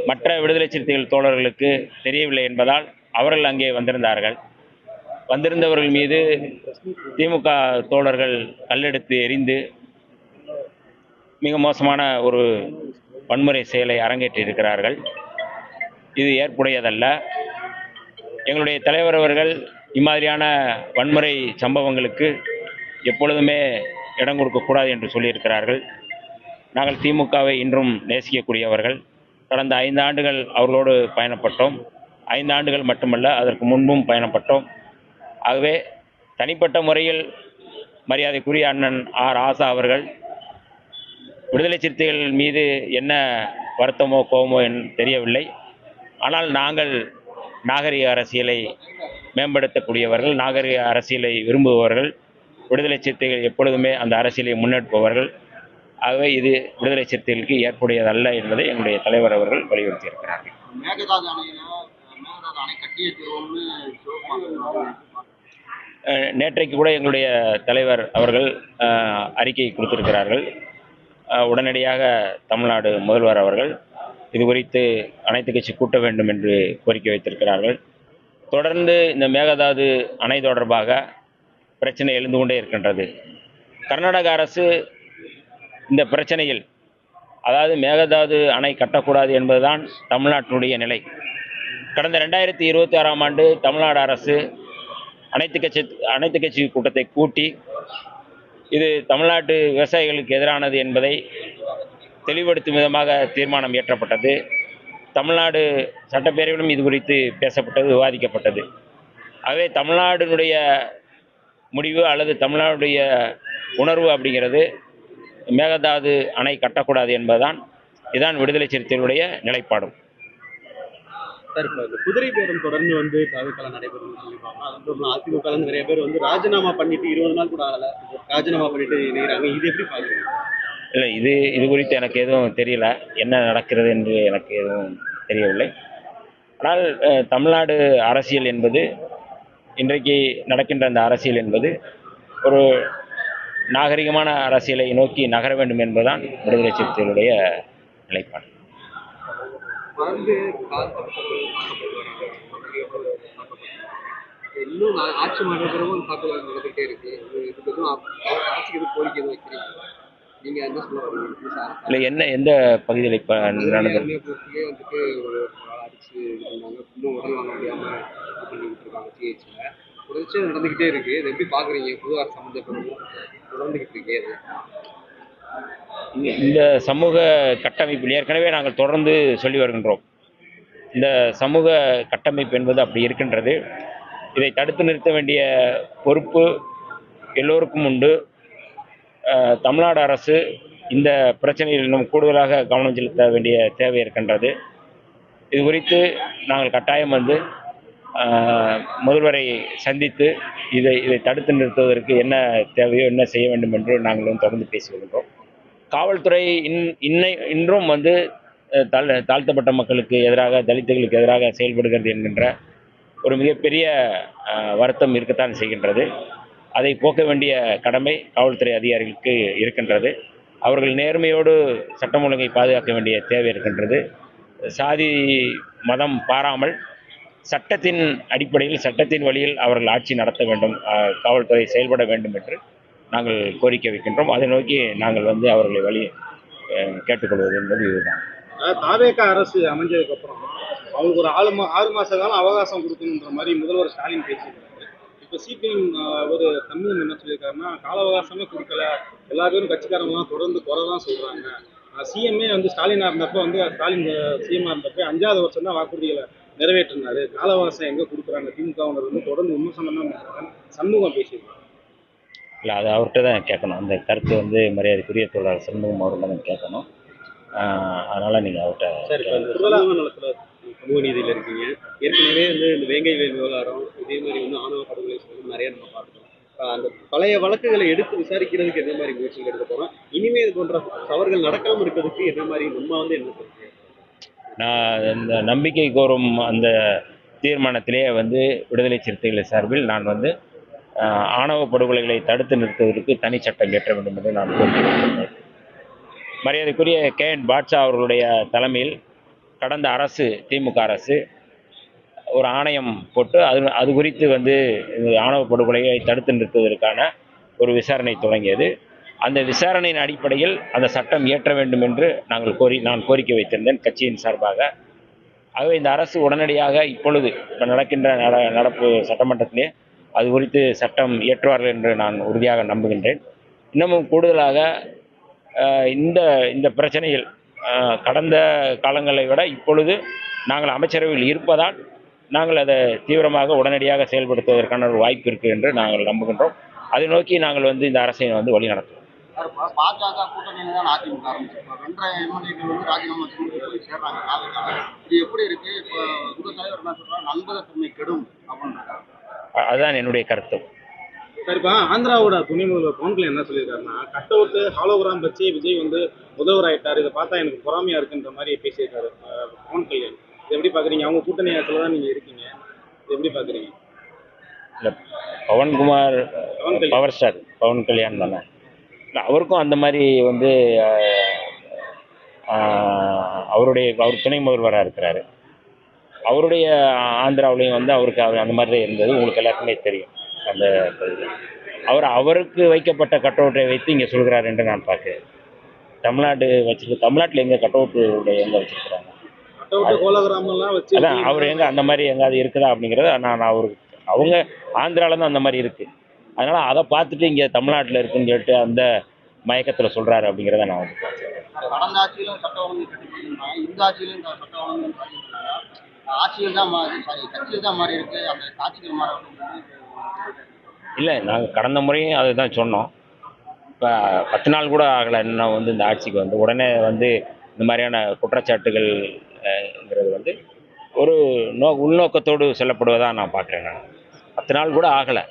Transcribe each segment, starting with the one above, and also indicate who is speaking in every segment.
Speaker 1: மற்ற விடுதலை சிறுத்தைகள் தோழர்களுக்கு தெரியவில்லை என்பதால் அவர்கள் அங்கே வந்திருந்தார்கள். வந்திருந்தவர்கள் மீது திமுக தோழர்கள் கல்லெடுத்து எறிந்து மிக மோசமான ஒரு வன்முறை செயலை அரங்கேற்றியிருக்கிறார்கள். இது ஏற்புடையதல்ல. எங்களுடைய தலைவர் அவர்கள் இம்மாதிரியான வன்முறை சம்பவங்களுக்கு எப்பொழுதுமே இடம் கொடுக்கக்கூடாது என்று சொல்லியிருக்கிறார்கள். நாங்கள் திமுகவை இன்றும் நேசிக்கக்கூடியவர்கள். கடந்த 5 ஆண்டுகள் அவர்களோடு பயணப்பட்டோம். 5 ஆண்டுகள் மட்டுமல்ல, அதற்கு முன்பும் பயணப்பட்டோம். ஆகவே தனிப்பட்ட முறையில் மரியாதைக்குரிய அண்ணன் ராசா அவர்கள் விடுதலை சிறுத்தைகள் மீது என்ன வருத்தமோ கோபமோ தெரியவில்லை. ஆனால் நாங்கள் நாகரிக அரசியலை மேம்படுத்தக்கூடியவர்கள், நாகரிக அரசியலை விரும்புபவர்கள். விடுதலை சிறுத்தைகள் எப்பொழுதுமே அந்த அரசியலை முன்னெடுப்பவர்கள். ஆகவே இது விடுதலை சிறுத்தைகளுக்கு ஏற்புடையதல்ல என்பதை என்னுடைய தலைவர் அவர்கள் வலியுறுத்தியிருக்கிறார்கள். நேற்றைக்கு கூட எங்களுடைய தலைவர் அவர்கள் அறிக்கை கொடுத்திருக்கிறார்கள். உடனடியாக தமிழ்நாடு முதல்வர் அவர்கள் இது குறித்து அனைத்து கட்சி கூட்ட வேண்டும் என்று கோரிக்கை வைத்திருக்கிறார்கள். தொடர்ந்து இந்த மேகதாது அணை தொடர்பாக பிரச்சனை எழுந்து கொண்டே இருக்கின்றது. கர்நாடக அரசு இந்த பிரச்சனையில், அதாவது மேகதாது அணை கட்டக்கூடாது என்பதுதான் தமிழ்நாட்டினுடைய நிலை. கடந்த 2026ஆம் ஆண்டு தமிழ்நாடு அரசு அனைத்து கட்சி கூட்டத்தை கூட்டி இது தமிழ்நாட்டு விவசாயிகளுக்கு எதிரானது என்பதை தெளிவுபடுத்தும் விதமாக தீர்மானம் இயற்றப்பட்டது. தமிழ்நாடு சட்டப்பேரவையிலும் இது குறித்து பேசப்பட்டது, விவாதிக்கப்பட்டது. ஆகவே தமிழ்நாடுடைய முடிவு அல்லது தமிழ்நாடுடைய உணர்வு அப்படிங்கிறது மேகதாது அணை கட்டக்கூடாது என்பதுதான். இதுதான் விடுதலை சிறுத்தைகளுடைய நிலைப்பாடும்.
Speaker 2: சார், இப்போ இந்த குதிரை பேரம் தொடர்ந்து தாவேக்கால நடைபெறும் சொல்லியிருக்காங்க. அதுக்கப்புறம் அதிமுக நிறைய பேர் ராஜினாமா பண்ணிட்டு 20 நாள் கூட ஆகல, ராஜினாமா பண்ணிட்டு நினைக்கிறாங்க. இது எப்படி பாக்குறீங்க?
Speaker 1: இல்லை, இது குறித்து எனக்கு எதுவும் தெரியல. என்ன நடக்கிறது என்று எனக்கு எதுவும் தெரியவில்லை. ஆனால் தமிழ்நாடு அரசியல் என்பது, இன்றைக்கு நடக்கின்ற அந்த அரசியல் என்பது ஒரு நாகரிகமான அரசியலை நோக்கி நகர வேண்டும் என்பதுதான் விடுதலை சிறுத்தைகளுடைய நிலைப்பாடு.
Speaker 2: இன்னும் ஆட்சி மாற்றமும் தாக்குதல் நடந்துகிட்டே இருக்கு. ஆட்சிக்கு கோரிக்கை வைக்கிறீங்க, நீங்க என்ன சொல்ல?
Speaker 1: இல்லை, எந்த பகுதியில் இப்போ நடந்தது?
Speaker 2: அடிச்சு இன்னும் உடல் வாங்க முடியாம பண்ணிக்கிட்டு இருக்காங்க. சிஹெச்ல தொடர்ச்சியாக நடந்துகிட்டே இருக்கு. இதை எப்படி பாக்குறீங்க? புது அரசு சம்மந்தப்படும் தொடர்ந்துகிட்டு இருக்கே.
Speaker 1: இந்த சமூக கட்டமைப்பில் ஏற்கனவே நாங்கள் தொடர்ந்து சொல்லி வருகின்றோம். இந்த சமூக கட்டமைப்பு என்பது அப்படி இருக்கின்றது. இதை தடுத்து நிறுத்த வேண்டிய பொறுப்பு எல்லோருக்கும் உண்டு. தமிழ்நாடு அரசு இந்த பிரச்சனையில் இன்னும் கூடுதலாக கவனம் செலுத்த வேண்டிய தேவை இருக்கின்றது. இது குறித்து நாங்கள் கட்டாயம் முதல்வரை சந்தித்து இதை தடுத்து நிறுத்துவதற்கு என்ன தேவையோ, என்ன செய்ய வேண்டும் என்று நாங்கள் தொடர்ந்து பேசி வருகின்றோம். காவல்துறை இன்றும் தாழ்த்தப்பட்ட மக்களுக்கு எதிராக, தலித்துகளுக்கு எதிராக செயல்படுகிறது என்கின்ற ஒரு மிகப்பெரிய வருத்தம் இருக்கத்தான் செய்கின்றது. அதை போக்க வேண்டிய கடமை காவல்துறை அதிகாரிகளுக்கு இருக்கின்றது. அவர்கள் நேர்மையோடு சட்டம் ஒழுங்கை பாதுகாக்க வேண்டிய தேவை இருக்கின்றது. சாதி மதம் பாராமல் சட்டத்தின் அடிப்படையில், சட்டத்தின் வழியில் அவர்கள் ஆட்சி நடத்த வேண்டும், காவல்துறை செயல்பட வேண்டும் என்று நாங்கள் கோரிக்கை வைக்கின்றோம். அதை நோக்கி நாங்கள் அவர்களை கேட்டுக்கொள்வது என்பது இதுதான்.
Speaker 2: தாவேகா அரசு அமைஞ்சதுக்கு அப்புறம் அவங்களுக்கு ஒரு 6 மாச காலம் அவகாசம் கொடுக்கணுன்ற மாதிரி முதல்வர் ஸ்டாலின் பேசியிருக்காரு. இப்போ சிபிஎம் ஒரு தமிழ் என்ன சொல்லியிருக்காருன்னா, கால அவகாசமே கொடுக்கல, எல்லா பேரும் கட்சிக்காரங்களாம் தொடர்ந்து குறை தான் சொல்றாங்க. சிஎம்ஏ ஸ்டாலினா இருந்தப்போ ஸ்டாலின் சிஎம்ஆ இருந்தப்போ 5வது வருஷம் தான் வாக்குறுதிகளை நிறைவேற்றினாரு. கால அவகாசம் எங்க கொடுக்குறாங்க? திமுக தொடர்ந்து விமர்சனம் தான் பண்றாங்க. சண்முகம் பேசியிருக்காங்க.
Speaker 1: இல்லை, அது அவர்கிட்ட தான் கேட்கணும். அந்த கருத்து மரியாதைக்குரிய தோழர் சண்முகம் அவர்கள் தான் கேட்கணும். அதனால் நீங்கள் அவர்கிட்ட.
Speaker 2: சரி, சுகாதார நலத்தில் சமூக நீதியில் இருக்கீங்க. ஏற்கனவே இந்த வேங்கை வேல் விவகாரம், இதே மாதிரி ஆணவ படுகொலை நிறைய நம்ம பார்த்துட்டோம். அந்த பழைய வழக்குகளை எடுத்து விசாரிக்கிறதுக்கு எந்த மாதிரி முயற்சிகள் எடுக்க போகிறோம்? இனிமேல் இது போன்ற தவறுகள் நடக்காமல் இருக்கிறதுக்கு என்ன மாதிரி நம்ம என்ன சொல்றீங்க?
Speaker 1: நான் இந்த நம்பிக்கை கோரும் அந்த தீர்மானத்திலே விடுதலை சிறுத்தைகள் சார்பில் நான் ஆணவ படுகொலைகளை தடுத்து நிறுத்துவதற்கு தனி சட்டம் இயற்ற வேண்டும் என்று நான் கோரிக்கை வைக்கின்றேன். மரியாதைக்குரிய KN பாட்ஷா அவர்களுடைய தலைமையில் கடந்த அரசு திமுக அரசு ஒரு ஆணையம் போட்டு அது குறித்து வந்து இந்த ஆணவ படுகொலையை தடுத்து நிறுத்துவதற்கான ஒரு விசாரணை தொடங்கியது. அந்த விசாரணையின் அடிப்படையில் அந்த சட்டம் இயற்ற வேண்டும் என்று நான் கோரிக்கை வைத்திருந்தேன் கட்சியின் சார்பாக. ஆகவே இந்த அரசு உடனடியாக இப்பொழுது இப்போ நடக்கின்ற நடப்பு சட்டமன்றத்திலே அது குறித்து சட்டம் இயற்றுவார்கள் என்று நான் உறுதியாக நம்புகின்றேன். இன்னமும் கூடுதலாக இந்த இந்த பிரச்சனையில் கடந்த காலங்களை விட இப்பொழுது நாங்கள் அமைச்சரவையில் இருப்பதால் நாங்கள் அதை தீவிரமாக உடனடியாக செயல்படுத்துவதற்கான ஒரு வாய்ப்பு இருக்குது என்று நாங்கள் நம்புகின்றோம். அதை நோக்கி நாங்கள் வந்து இந்த அரசை வந்து வழி நடத்துவோம்.
Speaker 3: பாஜக கூட்டணியில தான் அதிமுக ஆரம்பிச்சிருக்கோம். 2 எம்எல்ஏக்கள் வந்து ராஜினாமா செஞ்சு போய் சேர்றாங்க. இது எப்படி இருக்கு? இப்போ உங்க தலைவர் என்ன சொல்றாங்க, நண்பகத்தன்மை கெடும் அப்படின்றாங்க.
Speaker 1: அதுதான் என்னுடைய கருத்து.
Speaker 2: சரிப்பா, ஆந்திராவோட துணை முதல்வர் பவன் கல்யாண் என்ன சொல்லியிருக்காருன்னா, கட் அவுட் ஹாலோகிராம் வச்சு விஜய் வந்து முதல்வர் ஆயிட்டாரு, இதை பார்த்தா எனக்கு பொறாமையா இருக்குன்ற மாதிரி பேசியிருக்காரு பவன் கல்யாண். இது எப்படி பாக்குறீங்க? அவங்க கூட்டணி ஆட்சியில் தான் நீங்க இருக்கீங்க, இது எப்படி பாக்குறீங்க?
Speaker 1: இல்லை, பவன்குமார் பவர் ஸ்டார் பவன் கல்யாண் தானே, இல்லை அவருக்கும் அந்த மாதிரி வந்து அவர் துணை முதல்வராக இருக்கிறாரு. அவருடைய ஆந்திராவிலையும் வந்து அவருக்கு அந்த மாதிரி தான் இருந்தது. உங்களுக்கு எல்லாருக்குமே தெரியும். அந்த அவருக்கு வைக்கப்பட்ட கட் அவுட்டை வைத்து இங்கே சொல்கிறார் என்று நான் பார்க்கிறேன். தமிழ்நாட்டில் எங்கே கட் அவுட்டு எங்கே வச்சிருக்கிறாங்க? அதான் அவர் எங்கே அந்த மாதிரி எங்காவது இருக்குதா அப்படிங்கிறத நான் அவங்க ஆந்திராவில் தான் அந்த மாதிரி இருக்குது. அதனால் அதை பார்த்துட்டு இங்கே தமிழ்நாட்டில் இருக்குன்னு சொல்லிட்டு அந்த மயக்கத்தில் சொல்கிறாரு அப்படிங்கிறத நான் வந்து
Speaker 3: கடந்த ஆட்சியிலும் சட்ட ஒழுங்கு கட்டிருந்தாங்க, இந்த ஆட்சியிலும் இந்த சட்ட ஒழுங்கு ஆட்சியில் தான் கட்சியில் தான் மாறி இருக்கு, அந்த ஆட்சிகள் மாற.
Speaker 1: இல்லை, நாங்கள் கடந்த முறையும் அதை தான் சொன்னோம். இப்போ 10 நாள் கூட ஆகலை இன்னும் வந்து இந்த ஆட்சிக்கு வந்து உடனே வந்து இந்த மாதிரியான குற்றச்சாட்டுகள்ங்கிறது வந்து ஒரு உள்நோக்கத்தோடு சொல்லப்படுவதாக நான் பார்க்குறேன். நான் 10 நாள் கூட ஆகலை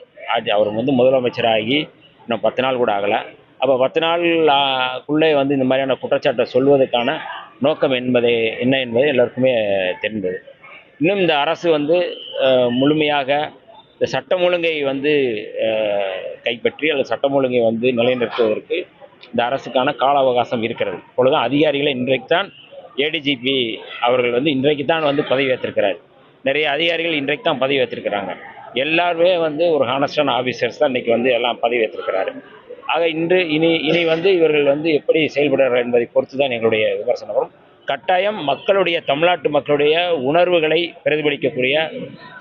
Speaker 1: அவர் வந்து முதலமைச்சராகி இன்னும் 10 நாள் கூட ஆகலை. அப்போ 10 நாளுக்குள்ளே வந்து இந்த மாதிரியான குற்றச்சாட்டை சொல்வதற்கான நோக்கம் என்ன என்பது எல்லாருக்குமே தெரிந்தது. இன்னும் இந்த அரசு வந்து முழுமையாக இந்த சட்டம் ஒழுங்கை வந்து கைப்பற்றி அல்லது சட்டம் ஒழுங்கை வந்து நிலைநிறுத்துவதற்கு இந்த அரசுக்கான கால அவகாசம் இருக்கிறது. இப்பொழுதுதான் அதிகாரிகளை இன்றைக்கு தான் ஏடிஜிபி அவர்கள் வந்து இன்றைக்கு தான் வந்து பதவி ஏற்றிருக்கிறார். நிறைய அதிகாரிகள் இன்றைக்கு தான் பதவி ஏற்றிருக்கிறாங்க. எல்லாருமே வந்து ஒரு ஹானஸ்டான ஆஃபீஸர்ஸ் தான் இன்றைக்கி வந்து எல்லாம் பதவி ஏற்றிருக்கிறாரு. ஆக இனி வந்து இவர்கள் வந்து எப்படி செயல்படுறார்கள் என்பதை பொறுத்து தான் எங்களுடைய விமர்சனம் வரும். கட்டாயம் தமிழ்நாட்டு மக்களுடைய உணர்வுகளை பிரதிபலிக்கக்கூடிய